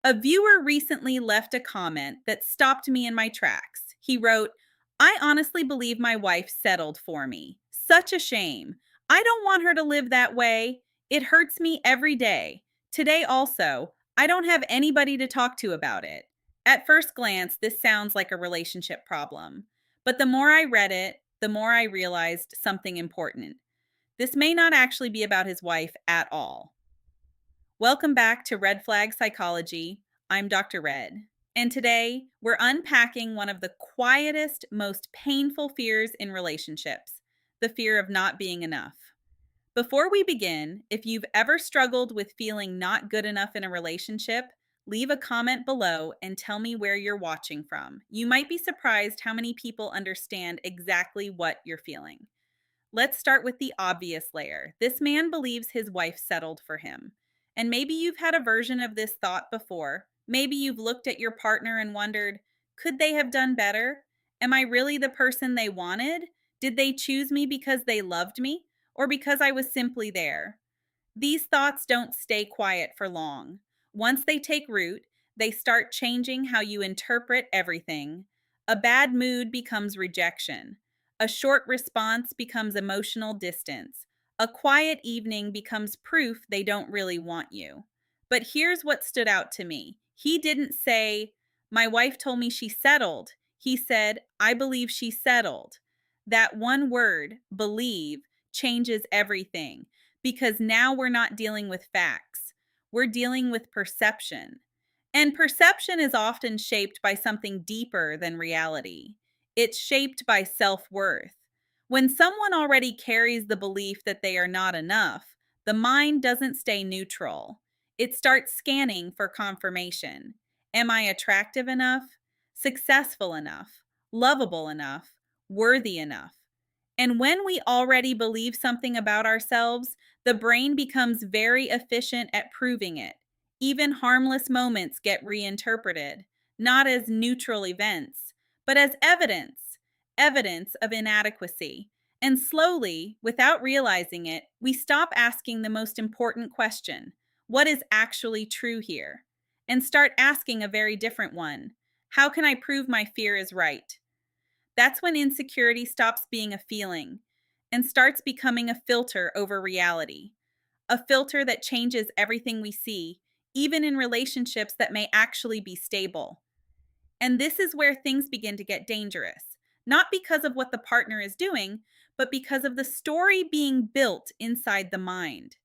A viewer recently left a comment that stopped me in my tracks. He wrote, I honestly believe my wife settled for me. Such a shame. I don't want her to live that way. It hurts me every day. Today, also, I don't have anybody to talk to about it. At first glance, this sounds like a relationship problem. But the more I read it, the more I realized something important. This may not actually be about his wife at all. Welcome back to Red Flag Psychology. I'm Dr. Red. And today we're unpacking one of the quietest, most painful fears in relationships, the fear of not being enough. Before we begin, if you've ever struggled with feeling not good enough in a relationship, leave a comment below and tell me where you're watching from. You might be surprised how many people understand exactly what you're feeling. Let's start with the obvious layer. This man believes his wife settled for him. And maybe you've had a version of this thought before. Maybe you've looked at your partner and wondered, could they have done better? Am I really the person they wanted? Did they choose me because they loved me or because I was simply there? These thoughts don't stay quiet for long. Once they take root, they start changing how you interpret everything. A bad mood becomes rejection. A short response becomes emotional distance. A quiet evening becomes proof they don't really want you. But here's what stood out to me. He didn't say, my wife told me she settled. He said, I believe she settled. That one word, believe, changes everything because now we're not dealing with facts. We're dealing with perception. And perception is often shaped by something deeper than reality. It's shaped by self worth. When someone already carries the belief that they are not enough, the mind doesn't stay neutral. It starts scanning for confirmation. Am I attractive enough? Successful enough? Lovable enough? Worthy enough? And when we already believe something about ourselves, the brain becomes very efficient at proving it. Even harmless moments get reinterpreted, not as neutral events, but as evidence of inadequacy. And slowly, without realizing it, we stop asking the most important question, what is actually true here? And start asking a very different one, how can I prove my fear is right? That's when insecurity stops being a feeling and starts becoming a filter over reality, a filter that changes everything we see, even in relationships that may actually be stable. And this is where things begin to get dangerous, not because of what the partner is doing, but because of the story being built inside the mind.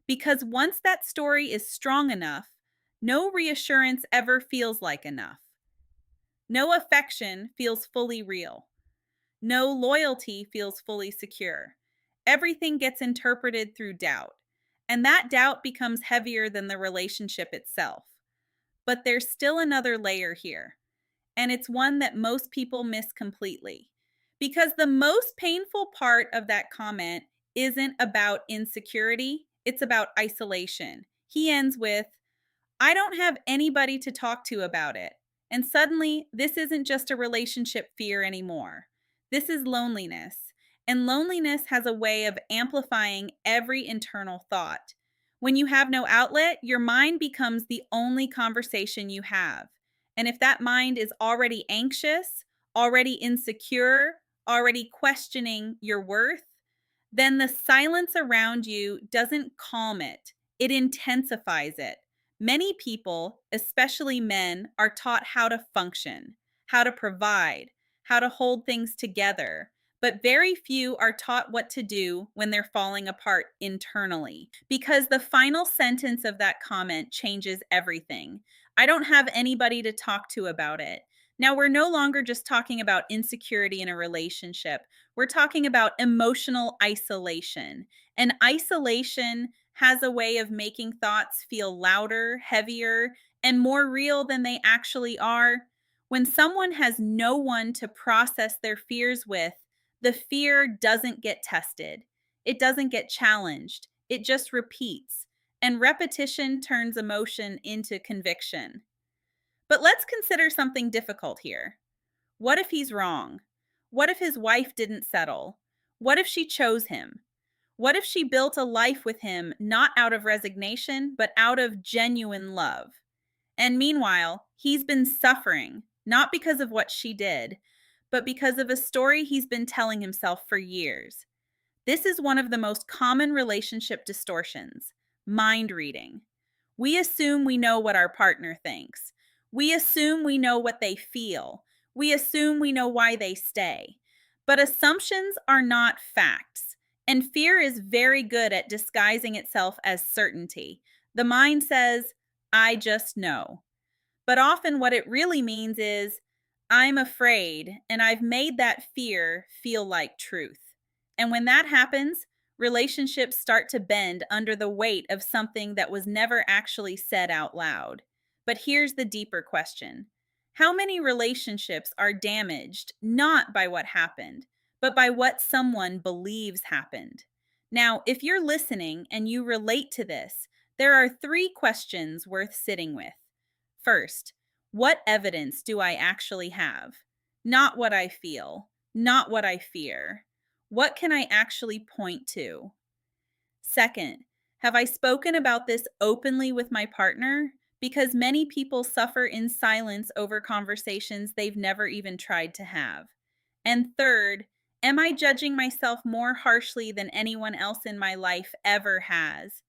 Because once that story is strong enough, no reassurance ever feels like enough. No affection feels fully real. No loyalty feels fully secure. Everything gets interpreted through doubt, and that doubt becomes heavier than the relationship itself. But there's still another layer here, and it's one that most people miss completely. Because the most painful part of that comment isn't about insecurity, it's about isolation. He ends with, I don't have anybody to talk to about it. And suddenly, this isn't just a relationship fear anymore. This is loneliness. And loneliness has a way of amplifying every internal thought. When you have no outlet, your mind becomes the only conversation you have. And if that mind is already anxious, already insecure, already questioning your worth, then the silence around you doesn't calm it, it intensifies it. Many people, especially men, are taught how to function, how to provide, how to hold things together, but very few are taught what to do when they're falling apart internally. Because the final sentence of that comment changes everything. I don't have anybody to talk to about it. Now, we're no longer just talking about insecurity in a relationship. We're talking about emotional isolation. And isolation has a way of making thoughts feel louder, heavier, and more real than they actually are. When someone has no one to process their fears with, the fear doesn't get tested. It doesn't get challenged. It just repeats. And repetition turns emotion into conviction. But let's consider something difficult here. What if he's wrong? What if his wife didn't settle? What if she chose him? What if she built a life with him not out of resignation, but out of genuine love? And meanwhile, he's been suffering, not because of what she did, but because of a story he's been telling himself for years. This is one of the most common relationship distortions: mind reading. We assume we know what our partner thinks. We assume we know what they feel. We assume we know why they stay. But assumptions are not facts. And fear is very good at disguising itself as certainty. The mind says, I just know. But often what it really means is, I'm afraid, and I've made that fear feel like truth. And when that happens, relationships start to bend under the weight of something that was never actually said out loud. But here's the deeper question: how many relationships are damaged not by what happened, but by what someone believes happened? Now, if you're listening and you relate to this, there are three questions worth sitting with. First, what evidence do I actually have? Not what I feel, not what I fear. What can I actually point to? Second, have I spoken about this openly with my partner? Because many people suffer in silence over conversations they've never even tried to have. And third, am I judging myself more harshly than anyone else in my life ever has?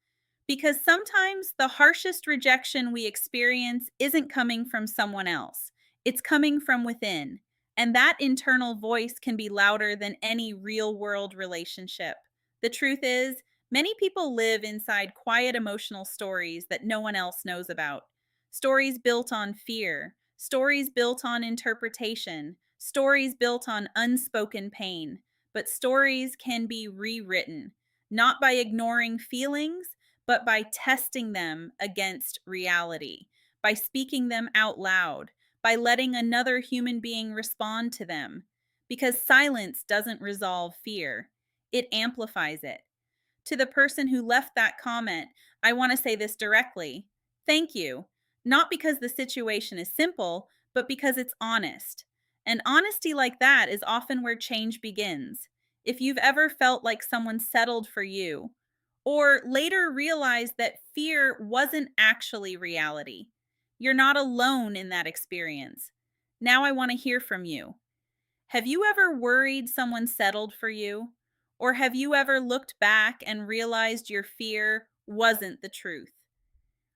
Because sometimes the harshest rejection we experience isn't coming from someone else, it's coming from within. And that internal voice can be louder than any real world relationship. The truth is, many people live inside quiet emotional stories that no one else knows about. Stories built on fear, stories built on interpretation, stories built on unspoken pain. But stories can be rewritten, not by ignoring feelings, but by testing them against reality, by speaking them out loud, by letting another human being respond to them. Because silence doesn't resolve fear, it amplifies it. To the person who left that comment, I want to say this directly: thank you. Not because the situation is simple, but because it's honest. And honesty like that is often where change begins. If you've ever felt like someone settled for you, or later realized that fear wasn't actually reality, you're not alone in that experience. Now I want to hear from you. Have you ever worried someone settled for you? Or have you ever looked back and realized your fear wasn't the truth?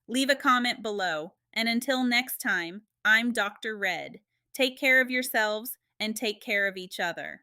Leave a comment below. And until next time, I'm Dr. Red. Take care of yourselves and take care of each other.